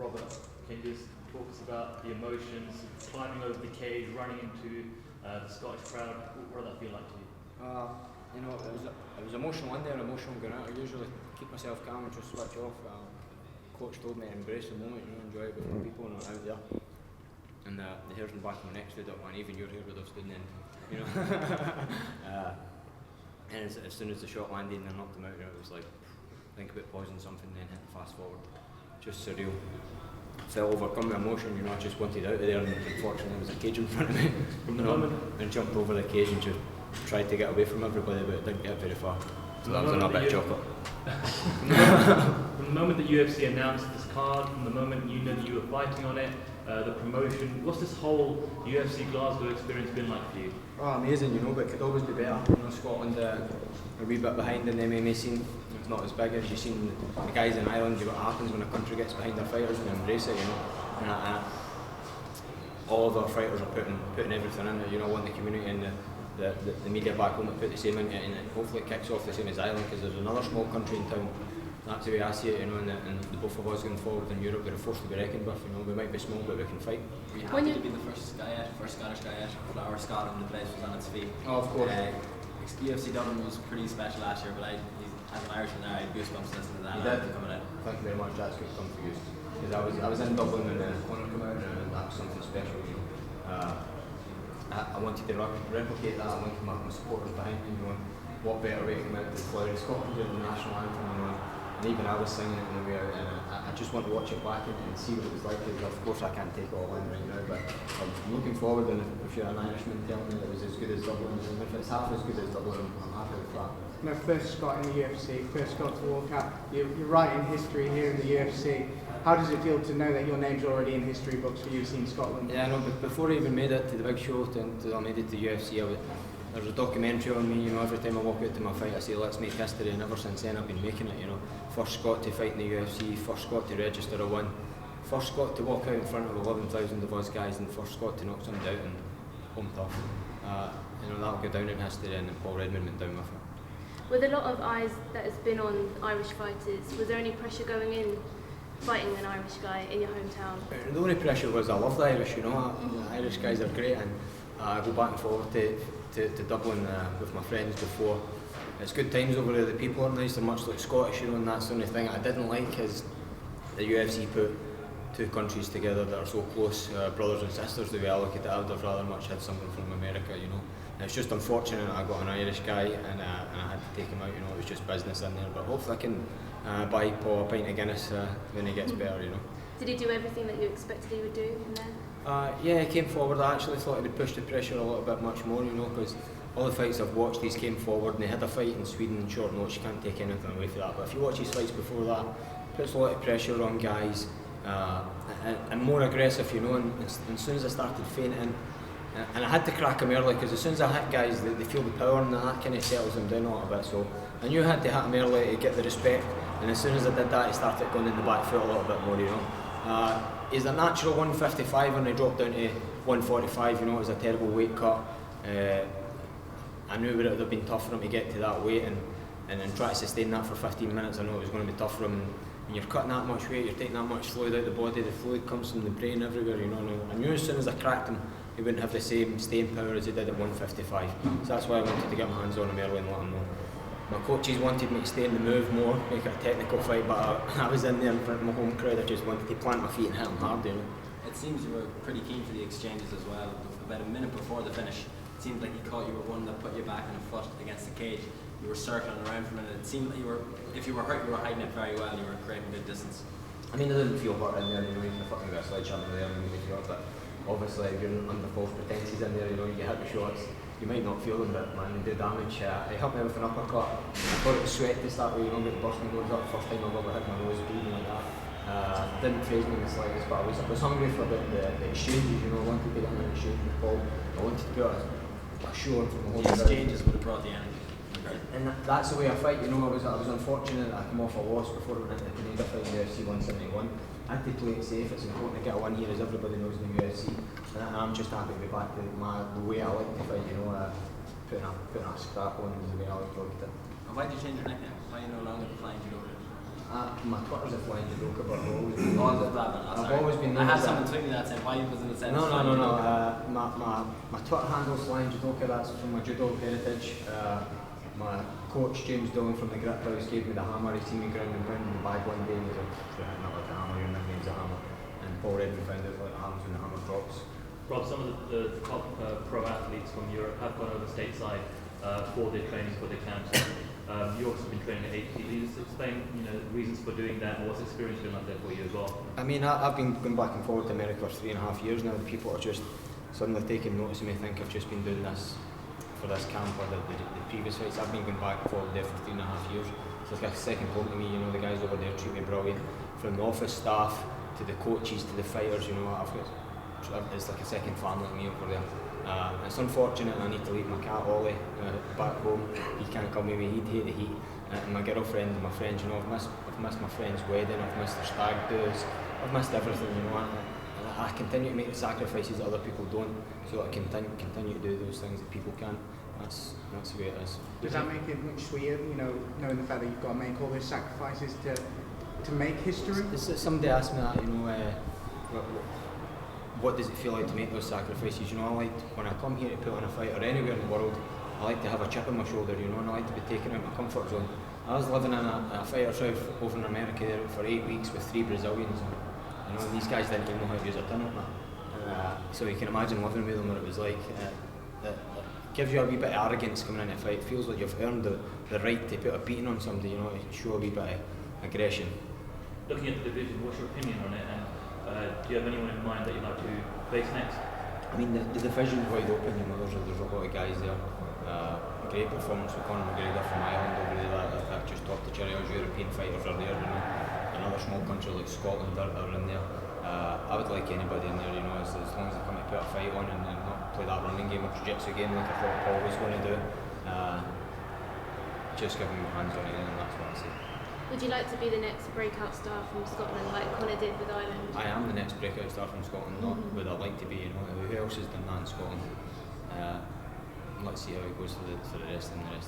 Robert, can you just talk us about the emotions, climbing over the cage, running into the Scottish crowd? What did that feel like to you? It was emotional in there, emotional going out. I usually keep myself calm and just switch off. Coach told me to embrace the moment, enjoy it with the people and out there. And the hairs on the back of my neck stood up, and even your hair would have stood in, and as soon as the shot landed and I knocked him out, it was like, think about pausing something, then hit fast forward. Just surreal. Felt overcome with emotion, I just wanted out of there, and unfortunately there was a cage in front of me. And jumped over the cage and just tried to get away from everybody, but it didn't get very far. So that was another bit of chocolate. From the moment that UFC announced this card, from the moment you knew that you were fighting on it, the promotion, what's this whole UFC Glasgow experience been like for you? Oh, amazing, but it could always be better. Scotland a wee bit behind in the MMA scene. It's not as big as you've seen the guys in Ireland. You know what happens when a country gets behind their fighters and embrace it, And all of our fighters are putting everything in it, want the community and the media back home to put the same into it, and hopefully it kicks off the same as Ireland, because there's another small country in town. That's the way I see it, and the both of us going forward in Europe, we're a force to be reckoned with. We might be small, but we can fight. Were you happy to be the first Scottish guy at Flower Scotland, the place was on its feet? Oh, of course. UFC Dublin was pretty special last year, but as an Irishman now, I had goosebumps listening to that. You did? Coming in. Thank you very much, that's good to come for you. Because I was in Dublin and Conor came out, and that was something special, I wanted to replicate that. I wanted my supporters behind me, what better way to come out to Flower Scotland during the national anthem, and even I was singing it on the way out, and I just want to watch it back and see what it was like. Of course I can't take it all in right now, but I'm looking forward, and if you're an Irishman telling me it was as good as Dublin, and if it's half as good as Dublin, I'm happy with that. My first Scot in the UFC, first Scot to walk out. You're writing history here in the UFC. How does it feel to know that your name's already in history books for UFC in Scotland? Yeah, no, but before I even made it to the big show, I made it to UFC, there's a documentary on me, every time I walk out to my fight I say let's make history, and ever since then I've been making it, First Scot to fight in the UFC, first Scot to register a win, first Scot to walk out in front of 11,000 of us guys, and first Scot to knock somebody out in home turf. That'll go down in history, and Paul Redmond went down with it. With a lot of eyes that has been on Irish fighters, was there any pressure going in fighting an Irish guy in your hometown? The only pressure was I love the Irish, The Irish guys are great, and I go back and forth to Dublin with my friends before. It's good times over there, the people are nice, they're much like Scottish, and that's the only thing I didn't like is the UFC put two countries together that are so close, brothers and sisters, the way I look at it. I would have rather much had something from America, It's just unfortunate I got an Irish guy and I had to take him out, it was just business in there, but hopefully I can buy Paul a pint of Guinness when he gets better, Did he do everything that you expected he would do in there? Yeah, he came forward. I actually thought he would push the pressure a little bit much more, because all the fights I've watched, he's came forward, and he had a fight in Sweden in short notice. You can't take anything away from that, but if you watch his fights before that, puts a lot of pressure on guys, and more aggressive, and as soon as I started fainting, and I had to crack him early, because as soon as I hit guys, they feel the power, and that kind of settles them down a little bit, so I knew I had to hit him early to get the respect, and as soon as I did that, he started going in the back foot a little bit more, He's a natural 155 and he dropped down to 145, it was a terrible weight cut. I knew it would have been tough for him to get to that weight and try to sustain that for 15 minutes. I know it was going to be tough for him. When you're cutting that much weight, you're taking that much fluid out of the body, the fluid comes from the brain everywhere, I knew as soon as I cracked him, he wouldn't have the same staying power as he did at 155. So that's why I wanted to get my hands on him early and let him know. My coaches wanted me to stay in the move more, make it a technical fight, but I was in there in front of my home crowd. I just wanted to plant my feet and hit him hard, It seems you were pretty keen for the exchanges as well. About a minute before the finish, it seemed like he caught you with one that put you back on a foot against the cage. You were circling around for a minute. It seemed like if you were hurt, you were hiding it very well. You were creating good distance. I didn't feel hurt in there, you can fucking get a sledgehammer there and make you hurt, but obviously if you're under false pretences in there, you get hit the shots. You might not feel them, but man, they do damage. It helped me with an uppercut. I thought it was sweat to start with, but burst my nose up. First time I've ever hit my nose bleeding like that. Didn't faze me in the slightest, but I was hungry for the exchanges, I wanted to get in an exchange with Paul. I wanted to put a show on from the whole crowd. The exchanges would have brought the energy. And that's the way I fight, I was unfortunate that I came off a loss before I went into Canada fight in the UFC 171. I had to play it safe. It's important to get a win here, as everybody knows in the UFC. And I'm just happy to be back to the way I like to fight, putting a scrap on is the way I like to look at it. And why did you change your nickname? Why are you no longer the Flying Judo? My Twitter's a flying judoka, but I've always been. I've always been. I had someone tweet me that saying why he was in the sense. No. My Twitter handle's flying judoka. That's from my judo heritage. My coach James Dillon from the Grip House gave me the hammer. He seen me ground and pound in the bag one day and he was like, not like a hammer, your nickname's a hammer. And Paul Redmond found out like hammers when the hammer drops. Rob, some of the top pro athletes from Europe have gone over stateside for their training, for their camps. You've also been training at HT. Can you just explain, reasons for doing that and what's the experience been like there for you as well? I mean, I've been going back and forward to America for 3.5 years now. The people are just suddenly taking notice of me. Think I've just been doing this for this camp or the previous fights. I've been going back and forward there for 3.5 years. So it's like a second home to me. The guys over there treat me brilliant. From the office staff to the coaches to the fighters, it's like a second family to me over there. It's unfortunate I need to leave my cat Ollie back home. He can't come with me, he'd hate the heat. And my girlfriend and my friends, I've missed my friend's wedding, I've missed their stag do's, I've missed everything, and I continue to make the sacrifices that other people don't, so that I continue to do those things that people can't. That's the way it is. Does that make it much sweeter, knowing the fact that you've got to make all those sacrifices to make history? Somebody asked me that, what does it feel like to make those sacrifices? When I come here to put on a fight or anywhere in the world, I like to have a chip on my shoulder, and I like to be taken out of my comfort zone. I was living in a fighter's house over in America there for 8 weeks with 3 Brazilians, and these guys didn't even know how to use a tin opener. So you can imagine living with them, what it was like. It gives you a wee bit of arrogance coming in a fight. It feels like you've earned the right to put a beating on somebody, show a wee bit of aggression. Looking at the division, what's your opinion on it? And do you have anyone in mind that you'd like to face next? I mean, the division's wide open, there's a lot of guys there. Great performance with Conor McGregor from Ireland over there, that just topped the cherry. European fighters are there, another small country like Scotland are in there. I would like anybody in there, as long as they come to put a fight on and not play that running game or jiu-jitsu game like I thought Paul was going to do. Just give him hands on it, and that's what I say. Would you like to be the next breakout star from Scotland, like Conor did with Ireland? I am the next breakout star from Scotland, not would I like to be, who else has done that in Scotland? Let's see how it goes for the rest of the night.